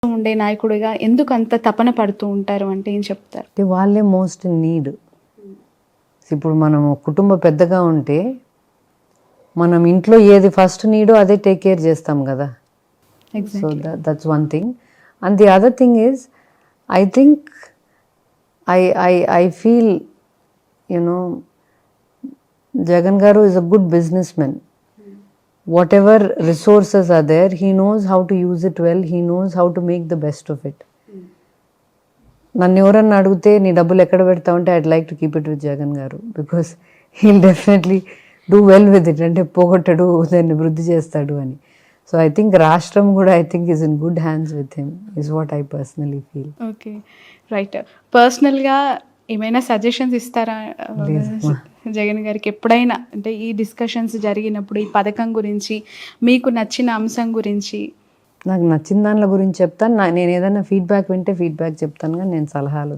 ఉండే నాయకుడిగా ఎందుకు అంత తపన పడుతూ ఉంటారు అంటే ఏం చెప్తారు? అంటే వాళ్ళే మోస్ట్ నీడ్. ఇప్పుడు మనం కుటుంబ పెద్దగా ఉంటే మనం ఇంట్లో ఏది ఫస్ట్ నీడో అదే టేక్ కేర్ చేస్తాం కదా. So that's one thing. And the other thing is I think I feel you know Jagan garu is a good business men. Whatever resources are there, he knows how to use it well, he knows how to make the best of it. నన్ను ఎవరన్నా అడిగితే నీ డబ్బులు ఎక్కడ పెడతావు అంటే I'd like to keep it with Jagan garu, because he'll definitely do well with it. అంటే పోగొట్టడు, దాన్ని వృద్ధి చేస్తాడు అని. సో ఐ థింక్ రాష్ట్రం కూడా I think is in good hands with him is what I personally feel. Okay, right. పర్సనల్గా ఏమైనా సజెషన్స్ ఇస్తారా జగన్ గారికి ఎప్పుడైనా? అంటే ఈ డిస్కషన్స్ జరిగినప్పుడు ఈ పథకం గురించి, మీకు నచ్చిన అంశం గురించి. నాకు నచ్చిన దానిల గురించి చెప్తాను. నేను ఏదైనా ఫీడ్బ్యాక్ వింటే ఫీడ్బ్యాక్ చెప్తాను, కానీ నేను సలహాలు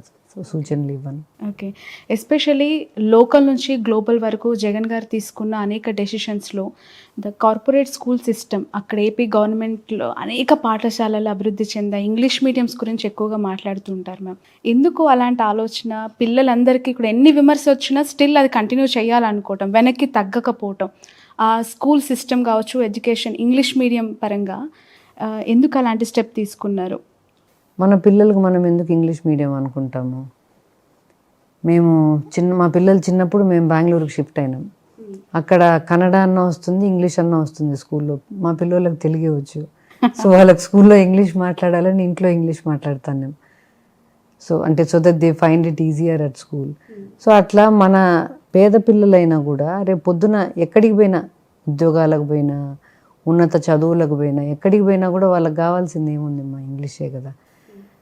సూచనలు ఇవ్వను. ఓకే, ఎస్పెషలీ లోకల్ నుంచి గ్లోబల్ వరకు జగన్ గారు తీసుకున్న అనేక డెసిషన్స్లో ద కార్పొరేట్ స్కూల్ సిస్టమ్, అక్కడ ఏపీ గవర్నమెంట్లో అనేక పాఠశాలలు అభివృద్ధి చెందాయి. ఇంగ్లీష్ మీడియంస్ గురించి ఎక్కువగా మాట్లాడుతూ ఉంటారు మ్యామ్. ఎందుకు అలాంటి ఆలోచన? పిల్లలందరికీ ఇక్కడ ఎన్ని విమర్శ వచ్చినా స్టిల్ అది కంటిన్యూ చేయాలనుకోవటం, వెనక్కి తగ్గకపోవటం, ఆ స్కూల్ సిస్టమ్ కావచ్చు, ఎడ్యుకేషన్ ఇంగ్లీష్ మీడియం పరంగా ఎందుకు అలాంటి స్టెప్ తీసుకున్నారు? మన పిల్లలకు మనం ఎందుకు ఇంగ్లీష్ మీడియం అనుకుంటాము? మా పిల్లలు చిన్నప్పుడు మేము బెంగళూరుకి షిఫ్ట్ అయినాం. అక్కడ కన్నడ అన్న వస్తుంది, ఇంగ్లీష్ అన్న వస్తుంది స్కూల్లో. మా పిల్లలకు తెలుగే వచ్చు. సో వాళ్ళకి స్కూల్లో ఇంగ్లీష్ మాట్లాడాలని ఇంట్లో ఇంగ్లీష్ మాట్లాడతాను నేను. So that they find it easier at school. So అట్లా మన పేద పిల్లలైనా కూడా రేపు పొద్దున ఎక్కడికి పోయినా, ఉద్యోగాలకు పోయినా, ఉన్నత చదువులకు పోయినా, ఎక్కడికి పోయినా కూడా వాళ్ళకి కావాల్సింది ఏముంది? మా ఇంగ్లీషే కదా.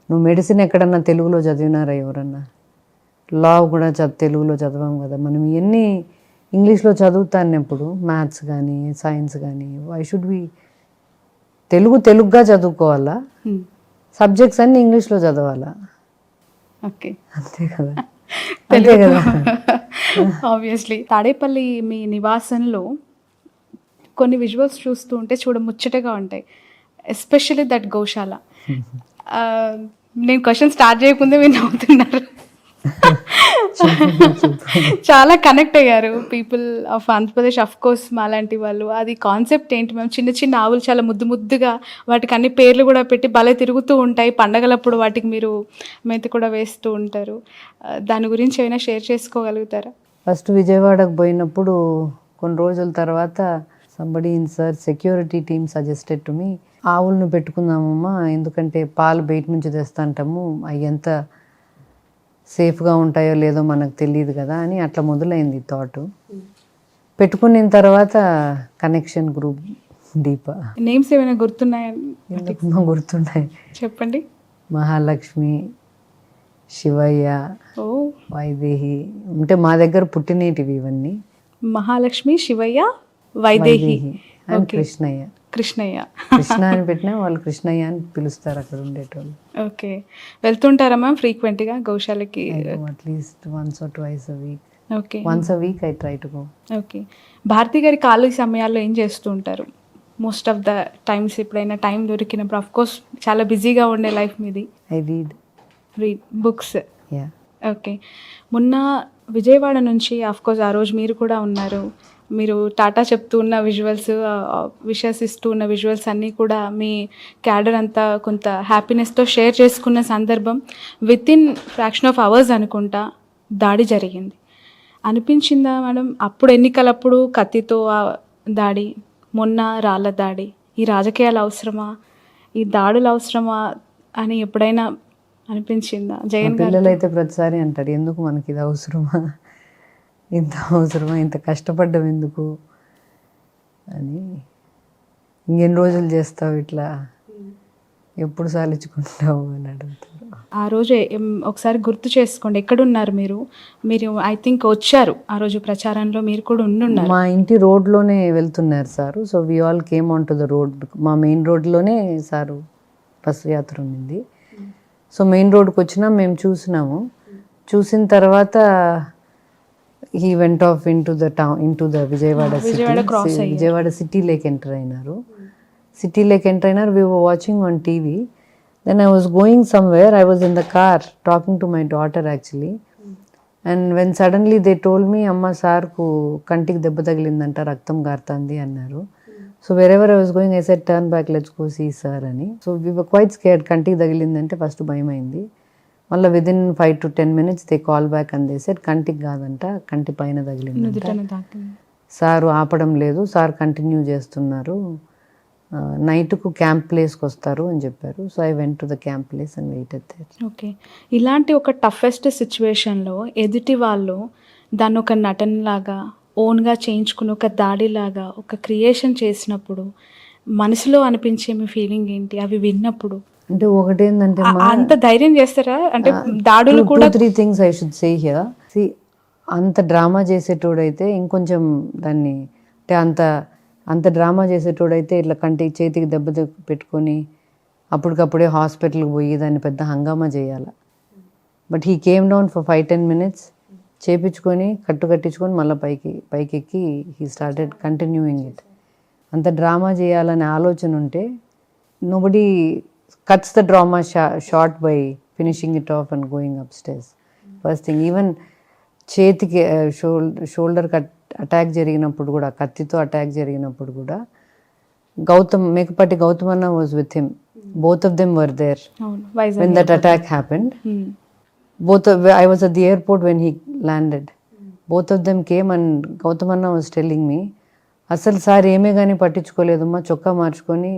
నువ్వు మెడిసిన్ ఎక్కడన్నా తెలుగులో చదివినారా ఎవరన్నా? లా కూడా తెలుగులో చదవం కదా. మనం ఎన్ని ఇంగ్లీష్లో చదువుతాన్నప్పుడు మ్యాథ్స్ కానీ సైన్స్ కానీ, వై షుడ్ వి తెలుగుగా చదువుకోవాలా? సబ్జెక్ట్స్ అన్ని ఇంగ్లీష్లో చదవాలా? ఓకే, అంతే కదా. అంతే కదా. ఆబ్వియస్లీ తాడేపల్లి మీ నివాసంలో కొన్ని విజువల్స్ చూస్తూ ఉంటే ముచ్చటగా ఉంటాయి. ఎస్పెషల్లీ దట్ గోశాల. నేను క్వశ్చన్ స్టార్ట్ చేయకుందే మీరు నవ్వుతున్నారు. చాలా కనెక్ట్ అయ్యారు people of Andhra Pradesh, of course మాలాంటి వాళ్ళు. అది కాన్సెప్ట్ ఏంటి మ్యామ్? చిన్న చిన్న ఆవులు చాలా ముద్దుగా, వాటికి అన్ని పేర్లు కూడా పెట్టి భలే తిరుగుతూ ఉంటాయి. పండగలప్పుడు వాటికి మీరు మేత కూడా వేస్తూ ఉంటారు. దాని గురించి ఏమైనా షేర్ చేసుకోగలుగుతారా? ఫస్ట్ విజయవాడకు పోయినప్పుడు కొన్ని రోజుల తర్వాత somebody in sir security team suggested to me, ఆవులను పెట్టుకుందామమ్మా, ఎందుకంటే పాలు బయట నుంచి తెస్తాంటాము, అవి ఎంత సేఫ్గా ఉంటాయో లేదో మనకు తెలియదు కదా అని అట్లా మొదలైంది థాట్. పెట్టుకున్న తర్వాత కనెక్షన్ గ్రూప్ దీప. నేమ్స్ ఏమైనా గుర్తున్నాయా? గుర్తున్నాయి, చెప్పండి. మహాలక్ష్మి, శివయ్య, వైదేహి. అంటే మా దగ్గర పుట్టినేటివి ఇవన్నీ. మహాలక్ష్మి, శివయ్య, వైదేహి అండ్ కృష్ణయ్య. కృష్ణ అని పెట్టినా వాళ్ళు కృష్ణయ్య అని పిలుస్తారు అక్కడ ఉండేటోళ్ళు. ఓకే, వెళ్తుంటారా మ్యామ్ ఫ్రీక్వెంట్గా గోశాలకి? At least once or twice a week. Okay, once a week I try to go. Okay. Bharathi గారి ఖాళీ సమయాల్లో ఏం చేస్తూ ఉంటారు మోస్ట్ ఆఫ్ ద టైమ్స్? ఎప్పుడైనా టైం దొరికినప్పుడు, ఆఫ్ కోర్స్ చాలా బిజీగా ఉండే లైఫ్ మీది. I read books. yeah. Okay, మొన్న విజయవాడ నుంచి ఆఫ్ కోర్స్ ఆ రోజు మీరు కూడా ఉన్నారు. మీరు టాటా చెప్తూ ఉన్న విజువల్స్, విషెస్ ఇస్తూ ఉన్న విజువల్స్ అన్నీ కూడా మీ క్యాడర్ అంతా కొంత హ్యాపీనెస్తో షేర్ చేసుకున్న సందర్భం. With in fraction of hours అనుకుంటా దాడి జరిగింది. అనిపించిందా మేడం అప్పుడు ఎన్నికలప్పుడు కత్తితో దాడి, మొన్న రాళ్ళ దాడి, ఈ రాజకీయాలు అవసరమా, ఈ దాడులు అవసరమా అని ఎప్పుడైనా అనిపించిందా? జగన్ గారు పిల్లలు అయితే ప్రతిసారి అంటారు, ఎందుకు మనకి ఇది అవసరమా, ఇంత అవసరమా, ఇంత కష్టపడ్డం ఎందుకు అని. ఇంకెన్ని రోజులు చేస్తావు ఇట్లా, ఎప్పుడు సాలించుకుంటావు అని అడుగుతారు. ఆ రోజు ఒకసారి గుర్తు చేసుకోండి, ఎక్కడున్నారు మీరు? ఐ థింక్ వచ్చారు ఆ రోజు ప్రచారంలో, మీరు కూడా ఉండున్నారు. మా ఇంటి రోడ్లోనే వెళ్తున్నారు sir. So we all came on to the road. మా మెయిన్ రోడ్లోనే సారు బస్సు యాత్ర ఉంది. సో మెయిన్ రోడ్కి వచ్చినా మేము చూసినాము. చూసిన తర్వాత he went off into the town, into the Vijayawada city. Vijayawada city lake enter అయినారు. We were watching on TV. Then I was going somewhere. I was in the car talking to my daughter actually. And when suddenly they told me, Amma సార్కు కంటికి దెబ్బ తగిలిందంట, రక్తం గారుతుంది అన్నారు. So wherever I was going, I said, turn back, let's go see sir అని. So we were quite scared. కంటికి తగిలిందంటే first భయం అయింది. మళ్ళీ within 5 to 10 minutes they call back and they said, కంటికి కాదంట, కంటి పైన తగిలిందంట. సారు ఆపడం లేదు, సార్ కంటిన్యూ చేస్తున్నారు, నైట్కు క్యాంప్ ప్లేస్కి వస్తారు అని చెప్పారు. So I went to the camp place and waited there. Okay. ఇలాంటి ఒక టఫెస్ట్ సిచ్యువేషన్లో ఎదుటి వాళ్ళు దాన్ని ఒక నటనలాగా ఓన్గా చేయించుకుని ఒక దాడిలాగా ఒక క్రియేషన్ చేసినప్పుడు మనసులో అనిపించే మీ ఫీలింగ్ ఏంటి అవి విన్నప్పుడు? అంటే ఒకటి ఏంటంటే అంత ధైర్యం చేస్తారా? అంటే దాడులు కూడా 3 things I should say here. See, అంత డ్రామా చేసేటోడైతే ఇంకొంచెం దాన్ని అంటే అంత డ్రామా చేసేటోడైతే ఇట్లా చేతికి దెబ్బ పెట్టుకొని అప్పటికప్పుడే హాస్పిటల్కి పోయి దాన్ని పెద్ద హంగామా చేయాలి. But he came down for 5-10 minutes, చేపించుకొని కట్టించుకొని మళ్ళీ పైకెక్కి హీ స్టార్టెడ్ కంటిన్యూయింగ్ ఇట్. అంత డ్రామా చేయాలనే ఆలోచన ఉంటే nobody cuts the drama short by finishing it off and going upstairs. First thing, even చేతికి షోల్డర్ అటాక్ జరిగినప్పుడు కూడా, కత్తితో అటాక్ జరిగినప్పుడు కూడా మేకపాటి గౌతమ్ అన్న was with him. Both of them were there when that attack happened. I was at the airport when he landed. Both of them came and Gautam Anna was telling me, అసలు sir ఏమే కానీ పట్టించుకోలేదమ్మా, చొక్కా మార్చుకొని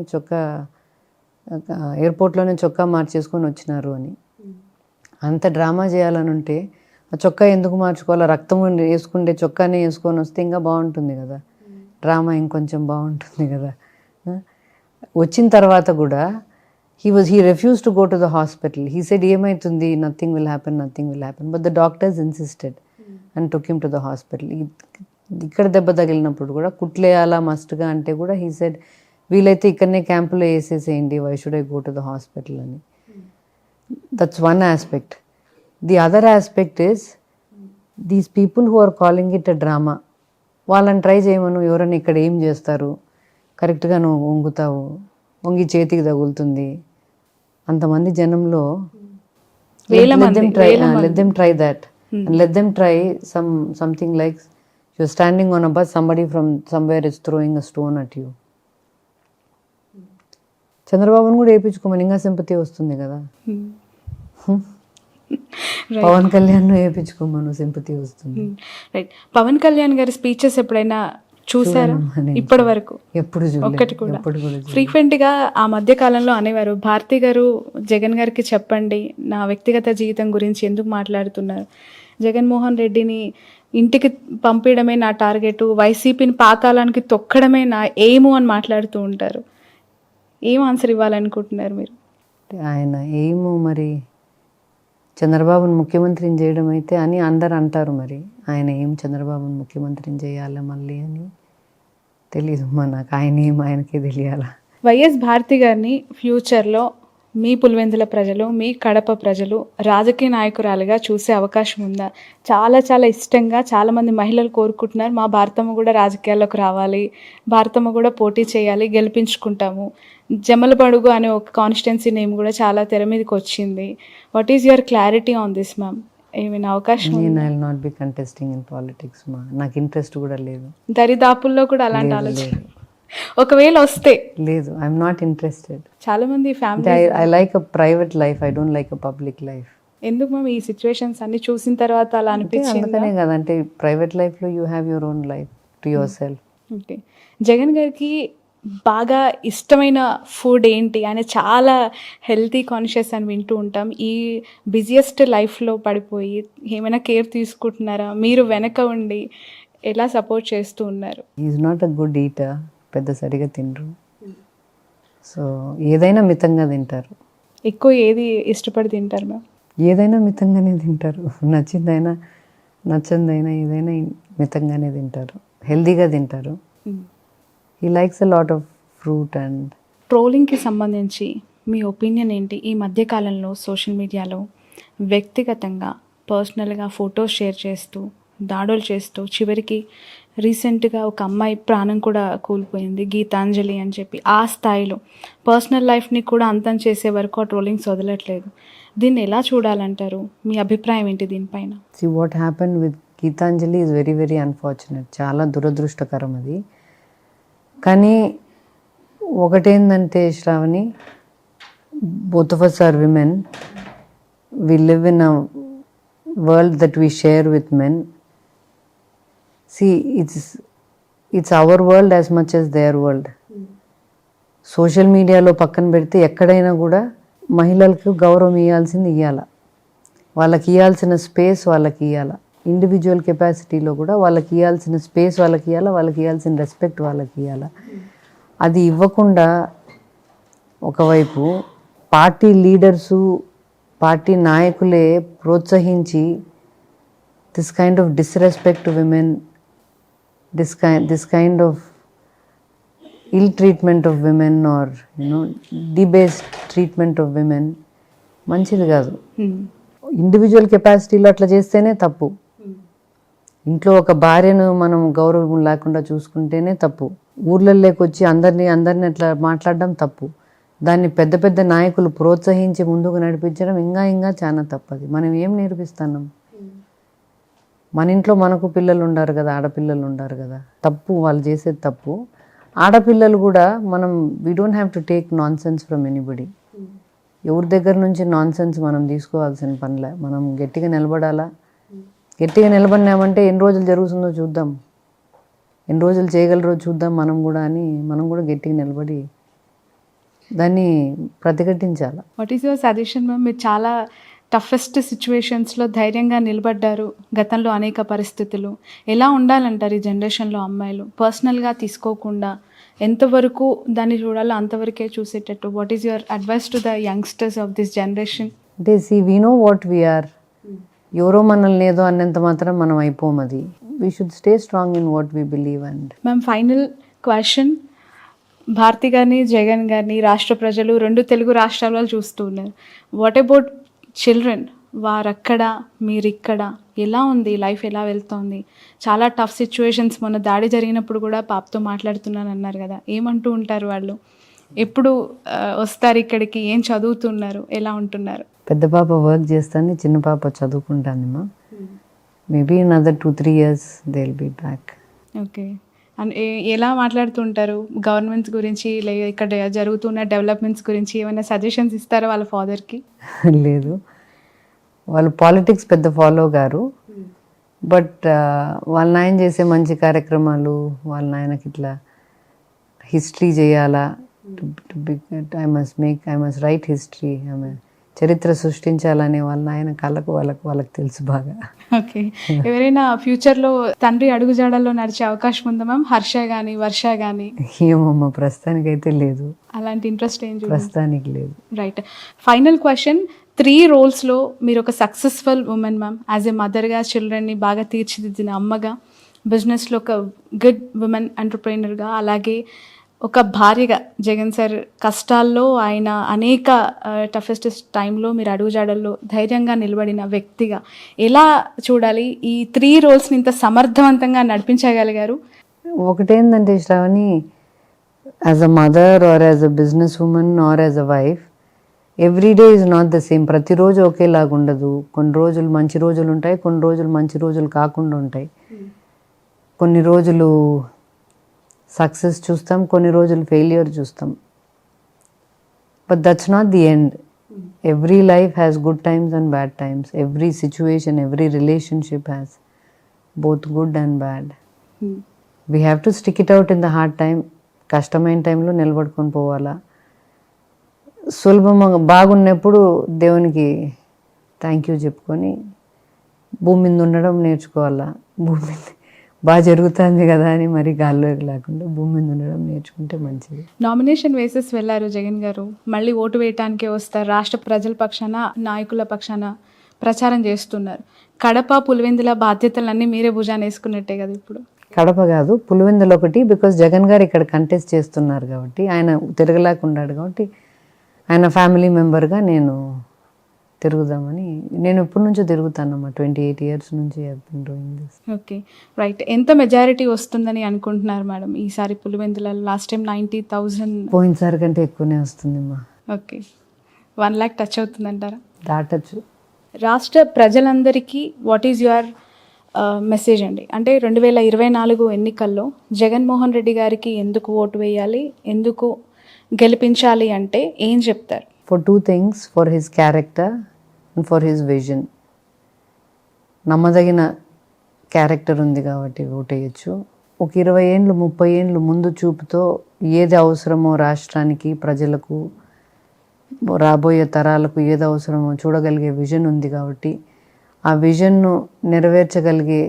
ఎయిర్పోర్ట్లోనే చొక్కా మార్చేసుకొని వచ్చినారు అని. అంత drama చేయాలని ఉంటే ఆ చొక్కా ఎందుకు మార్చుకోవాలా, రక్తం వేసుకుంటే చొక్కానే వేసుకొని వస్తే ఇంకా బాగుంటుంది కదా, డ్రామా ఇంకొంచెం బాగుంటుంది కదా. వచ్చిన తర్వాత కూడా he refused to go to the hospital. He said, ఏమైతుంది, nothing will happen. But the doctors insisted and took him to the hospital. ఇక్కడ దెబ్బ తగిలినప్పుడు కూడా కుట్లేయాలా మస్ట్గా అంటే కూడా he said, వీలైతే ఇక్కడనే క్యాంపులో వేసేసేయండి, why should I go to the hospital అని. That's one aspect. The other aspect is these people who are calling it a drama, వాళ్ళని ట్రై చేయమను, ఎవరైనా ఇక్కడ ఏం చేస్తారు, కరెక్ట్గా నువ్వు వంగి చేతికి తగులుతుంది, అంతమంది జనంలో let them try that. And let them try something like you're standing on a bus, somebody from somewhere is throwing a stone at you. చంద్రబాబును కూడా వేయించుకోమని ఇంకా సింపతి వస్తుంది కదా. పవన్ కళ్యాణ్ వేయించుకోమను, సింపతి వస్తుంది. రైట్. పవన్ కళ్యాణ్ గారి స్పీచెస్ ఎప్పుడైనా చూసారా? ఇప్పటి వరకు ఎప్పుడు ఒక్కటి కూడా. ఫ్రీక్వెంట్గా ఆ మధ్య కాలంలో అనేవారు, భారతి గారు జగన్ గారికి చెప్పండి నా వ్యక్తిగత జీవితం గురించి ఎందుకు మాట్లాడుతున్నారు, జగన్మోహన్ రెడ్డిని ఇంటికి పంపించడమే నా టార్గెట్, వైసీపీని పాతాళానికి తొక్కడమే నా ఎయిము అని మాట్లాడుతూ ఉంటారు. ఏం ఆన్సర్ ఇవ్వాలనుకుంటున్నారు మీరు? ఆయన ఎయిము మరి చంద్రబాబును ముఖ్యమంత్రిని చేయడం అయితే అని అందరు అంటారు. మరి ఆయన ఏం చంద్రబాబును ముఖ్యమంత్రిని చేయాలి మళ్ళీ అని తెలీదు నాకు. ఆయనకే తెలియాలా. వైఎస్ భారతి గారిని ఫ్యూచర్లో మీ పులివెందుల ప్రజలు, మీ కడప ప్రజలు రాజకీయ నాయకురాలుగా చూసే అవకాశం ఉందా? చాలా చాలా ఇష్టంగా చాలామంది మహిళలు కోరుకుంటున్నారు, మా భారతమ్మ కూడా రాజకీయాల్లోకి రావాలి, భారతమ్మ కూడా పోటీ చేయాలి, గెలిపించుకుంటాము. జమలబడుగు అనే ఒక కాన్స్టిట్యున్సీ నేమ్ కూడా చాలా తెర మీదకి వచ్చింది. What is your clarity on this ma'am? ఏమైనా అవకాశం? నేను I will not be contesting in politics మా, నాకు ఇంట్రెస్ట్ కూడా లేదు. దరిదాపుల్లో కూడా అలాంటి ఆలోచన ఒకవేళ వస్తే లేదు. I'm not interested. చాలా మంది family I like a private life, I don't like a public life. ఎందుకు మ్యామ్ ఈ సిచ్యువేషన్స్ అన్ని చూసిన తర్వాత అలా అనిపించింది? అందుకనే కదా, అంటే ప్రైవేట్ లైఫ్లో you have your own life to your self. Okay. Jagan గారికి బాగా ఇష్టమైన ఫుడ్ ఏంటి? ఆయన చాలా హెల్తీ కాన్షియస్ అని వింటూ ఉంటాం. ఈ బిజియెస్ట్ లైఫ్లో పడిపోయి ఏమైనా కేర్ తీసుకుంటున్నారా? మీరు వెనక ఉండి ఎలా సపోర్ట్ చేస్తూ ఉన్నారు? Is not a good eater, పెద్ద సరిగా తినరు. సో ఏదైనా మితంగా తింటారు. ఎక్కువ ఏది ఇష్టపడి తింటారు మ్యామ్? ఏదైనా మితంగానే తింటారు. నచ్చిందైనా నచ్చందైనా ఏదైనా మితంగానే తింటారు, హెల్దీగా తింటారు. He likes a lot of fruit and. ట్రోలింగ్కి సంబంధించి మీ ఒపీనియన్ ఏంటి? ఈ మధ్యకాలంలో సోషల్ మీడియాలో వ్యక్తిగతంగా పర్సనల్గా ఫొటోస్ షేర్ చేస్తూ దాడులు చేస్తూ చివరికి రీసెంట్గా ఒక అమ్మాయి ప్రాణం కూడా కోల్పోయింది, గీతాంజలి అని చెప్పి. ఆ స్థాయిలో పర్సనల్ లైఫ్ని కూడా అంతం చేసే వరకు ఆ ట్రోలింగ్స్ వదలట్లేదు. దీన్ని ఎలా చూడాలంటారు? మీ అభిప్రాయం ఏంటి దీనిపైన? See what happened with Gitanjali is very very unfortunate. చాలా దురదృష్టకరం అది. కానీ ఒకటేందంటే Shravani, both of us are women. We live in a world that we share with men. See, it's our world as much as their world. Social మీడియాలో పక్కన పెడితే ఎక్కడైనా కూడా మహిళలకు గౌరవం ఇవ్వాల్సింది ఇవ్వాల, వాళ్ళకి ఇవ్వాల్సిన స్పేస్ వాళ్ళకి ఇవ్వాల. ఇండివిజువల్ కెపాసిటీలో కూడా వాళ్ళకి ఇవ్వాల్సిన స్పేస్ వాళ్ళకి ఇవ్వాల, వాళ్ళకి ఇవ్వాల్సిన రెస్పెక్ట్ వాళ్ళకి ఇవ్వాల. అది ఇవ్వకుండా ఒకవైపు పార్టీ లీడర్సు, పార్టీ నాయకులే ప్రోత్సహించి this kind of disrespect to women, this kind of ill treatment of women, or debased treatment of women మంచిది కాదు. ఇండివిజువల్ కెపాసిటీలో అట్లా చేస్తేనే తప్పు. ఇంట్లో ఒక భార్యను మనం గౌరవం లేకుండా చూసుకుంటేనే తప్పు. ఊర్లలోకి వచ్చి అందరినీ అట్లా మాట్లాడడం తప్పు. దాన్ని పెద్ద పెద్ద నాయకులు ప్రోత్సహించి ముందుకు నడిపించడం ఇంకా చాలా తప్పది. మనం ఏం నేర్పిస్తున్నాం? మన ఇంట్లో మనకు పిల్లలు ఉండారు కదా, ఆడపిల్లలు ఉండారు కదా. తప్పు, వాళ్ళు చేసేది తప్పు. ఆడపిల్లలు కూడా మనం we don't have to take non sense from anybody. ఎవరి దగ్గర నుంచి నాన్ సెన్స్ మనం తీసుకోవాల్సిన పనిలే. మనం గట్టిగా నిలబడాలా. గట్టిగా నిలబడినామంటే ఎన్ని రోజులు జరుగుతుందో చూద్దాం, ఎన్ని రోజులు చేయగలరో చూద్దాం మనం కూడా అని మనం కూడా గట్టిగా నిలబడి దాన్ని ప్రతిఘటించాలి. What is your suggestion ma'am? మీరు చాలా టఫెస్ట్ సిచ్యువేషన్స్లో ధైర్యంగా నిలబడ్డారు గతంలో అనేక పరిస్థితులు. ఎలా ఉండాలంటారు ఈ జనరేషన్లో అమ్మాయిలు? పర్సనల్గా తీసుకోకుండా ఎంతవరకు దాన్ని చూడాలో అంతవరకే చూసేటట్టు. What is your advice to the youngsters of this generation? అంటే వీ నో వాట్ వీఆర్. ఎవరో మనల్ని ఏదో అన్నంత మాత్రం మనం అయిపోం. అది we should stay strong in what we believe. And ma'am, final question. Bharathi గారిని, జగన్ గారిని రాష్ట్ర ప్రజలు 2 తెలుగు రాష్ట్రాల వాళ్ళు చూస్తూ ఉన్నారు. What about children? వారక్కడ, మీరిక్కడ, ఎలా ఉంది లైఫ్, ఎలా వెళ్తోంది? చాలా టఫ్ సిచ్యువేషన్స్. మొన్న దాడి జరిగినప్పుడు కూడా పాపతో మాట్లాడుతున్నాను అన్నారు కదా, ఏమంటూ ఉంటారు వాళ్ళు? ఎప్పుడు వస్తారు ఇక్కడికి? ఏం చదువుతున్నారు? ఎలా ఉంటున్నారు? పెద్ద పాప వర్క్ చేస్తాను, చిన్న పాప చదువుకుంటానమ్మా. Maybe in other 2-3 years they will be back. Okay. And ఎలా మాట్లాడుతుంటారు గవర్నమెంట్స్ గురించి, లేదా ఇక్కడ జరుగుతున్న డెవలప్మెంట్స్ గురించి? ఏమైనా సజెషన్స్ ఇస్తారా వాళ్ళ ఫాదర్కి? లేదు, వాళ్ళు పాలిటిక్స్ పెద్ద ఫాలో గారు. బట్ వాళ్ళ నాయన చేసే మంచి కార్యక్రమాలు, వాళ్ళ నాయనకి ఇట్లా హిస్టరీ చేయాలా, ఐ మస్ట్ రైట్ హిస్టరీ, చరిత్ర సృష్టించాలనే వాళ్ళ నాయన కళ్ళకు వాళ్ళకి తెలుసు బాగా. ఓకే. ఎవరైనా ఫ్యూచర్లో తండ్రి అడుగుజాడల్లో నడిచే అవకాశం ఉందా మ్యామ్? హర్ష కానీ, వర్ష కానీ? ఏమమ్మా, ప్రస్తుతానికి అయితే లేదు. అలాంటి ఇంట్రెస్ట్ ఏం ప్రస్తుతానికి లేదు. రైట్. Final question. 3 రోల్స్లో మీరు ఒక successful woman ma'am. As a మదర్గా, చిల్డ్రన్ని బాగా తీర్చిదిద్దిన అమ్మగా, బిజినెస్లో ఒక గుడ్ ఉమెన్ ఎంటర్ప్రైనర్గా, అలాగే ఒక భార్యగా, జగన్ సార్ కష్టాల్లో ఆయన అనేక టఫెస్ట్ టైంలో మీరు అడుగుజాడల్లో ధైర్యంగా నిలబడిన వ్యక్తిగా ఎలా చూడాలి? ఈ 3 రోల్స్ని ఇంత సమర్థవంతంగా నడిపించగలిగారు. ఒకటేందంటే Sravani, as a mother or as a business woman or as a wife, every day is not the same. ప్రతిరోజు ఒకేలాగా ఉండదు. కొన్ని రోజులు మంచి రోజులు ఉంటాయి, కొన్ని రోజులు మంచి రోజులు కాకుండా ఉంటాయి. కొన్ని రోజులు సక్సెస్ చూస్తాం, కొన్ని రోజులు ఫెయిల్యూర్ చూస్తాం. But that's not the end. Every life has good times and bad times. Every situation, every relationship has both good and bad. We have to stick it out in the hard time. కష్టమైన టైంలో నిలబడుకొని పోవాలా. సులభంగా బాగున్నప్పుడు దేవునికి thank you చెప్పుకొని భూమి మీద ఉండడం నేర్చుకోవాలా. భూమి మీద బాగా జరుగుతుంది కదా అని మరి గాల్లో లేకుండా భూమి మీద ఉండడం నేర్చుకుంటే మంచిది. నామినేషన్ వేసేసి వెళ్ళారు జగన్ గారు, మళ్ళీ ఓటు వేయటానికే వస్తారు. రాష్ట్ర ప్రజల పక్షాన, నాయకుల పక్షాన ప్రచారం చేస్తున్నారు. కడప, పులివెందుల బాధ్యతలన్నీ మీరే భుజాన వేసుకున్నట్టే కదా ఇప్పుడు? కడప కాదు, పులివెందులు ఒకటి. బికాస్ జగన్ గారు ఇక్కడ కంటెస్ట్ చేస్తున్నారు కాబట్టి, ఆయన తిరగలేకున్నాడు కాబట్టి, ఆయన ఫ్యామిలీ మెంబర్గా నేను తిరుగుదామని. నేను ఎప్పటి నుంచో తిరుగుతానమ్మా, 28 years నుంచి డూయింగ్ దిస్. Okay, right. ఎంత మెజారిటీ వస్తుందని అనుకుంటున్నారు మేడం ఈసారి పులివెందులలో? Last time 90,000. పోయినసారి కంటే ఎక్కువనే వస్తుందమ్మా. ఓకే, 1 lakh టచ్ అవుతుందంటారా? దాటచ్చు. రాష్ట్ర ప్రజలందరికీ వాట్ ఈజ్ యువర్ మెసేజ్ అండి? అంటే 2024 ఎన్నికల్లో జగన్మోహన్ రెడ్డి గారికి ఎందుకు ఓటు వేయాలి, ఎందుకు గెలిపించాలి అంటే ఏం చెప్తారు? For 2 things, for his character and for his vision. నమ్మదగిన క్యారెక్టర్ ఉంది కాబట్టి ఓటేయచ్చు. ఒక 20 ఏండ్లు 30 ఏండ్లు ముందు చూపుతో ఏది అవసరమో రాష్ట్రానికి, ప్రజలకు, రాబోయే తరాలకు ఏది అవసరమో చూడగలిగే విజన్ ఉంది కాబట్టి ఆ విజన్ను నెరవేర్చగలిగే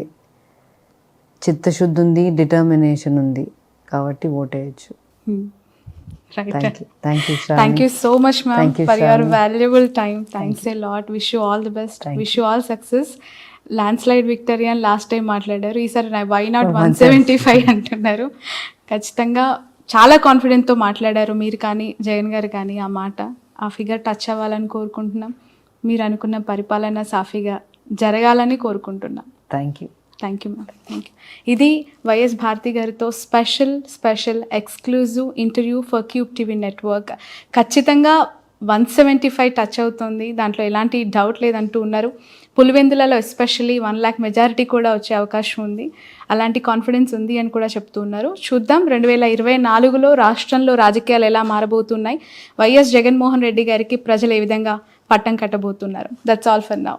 చిత్తశుద్ధి ఉంది, డిటర్మినేషన్ ఉంది కాబట్టి ఓటేయచ్చు. Right. Thank you Thank you so much, ma'am, Thank you, for your Shravani. valuable time. Thanks a lot. Wish you all the best. Wish you all success. Landslide victory అని last time మాట్లాడారు, ఈసారి why not 175 అంటున్నారు. ఖచ్చితంగా చాలా కాన్ఫిడెంట్తో మాట్లాడారు మీరు కానీ జగన్ గారు కానీ. ఆ మాట, ఆ ఫిగర్ టచ్ అవ్వాలని కోరుకుంటున్నాం. మీరు అనుకున్న పరిపాలన సాఫీగా జరగాలని కోరుకుంటున్నాం. Thank you. Thank you ma'am, thank you. ఇది వైఎస్ భారతి గారితో special exclusive interview for cube TV network. ఖచ్చితంగా 175 టచ్ అవుతుంది, దాంట్లో ఎలాంటి డౌట్ లేదంటూ ఉన్నారు. పులివెందులలో ఎస్పెషల్లీ 1 lakh మెజారిటీ కూడా వచ్చే అవకాశం ఉంది, అలాంటి కాన్ఫిడెన్స్ ఉంది అని కూడా చెప్తూ ఉన్నారు. చూద్దాం 2024లో రాష్ట్రంలో రాజకీయాలు ఎలా మారబోతున్నాయి, వైఎస్ జగన్మోహన్ రెడ్డి గారికి ప్రజలు ఏ విధంగా పట్టం కట్టబోతున్నారు. That's all for now.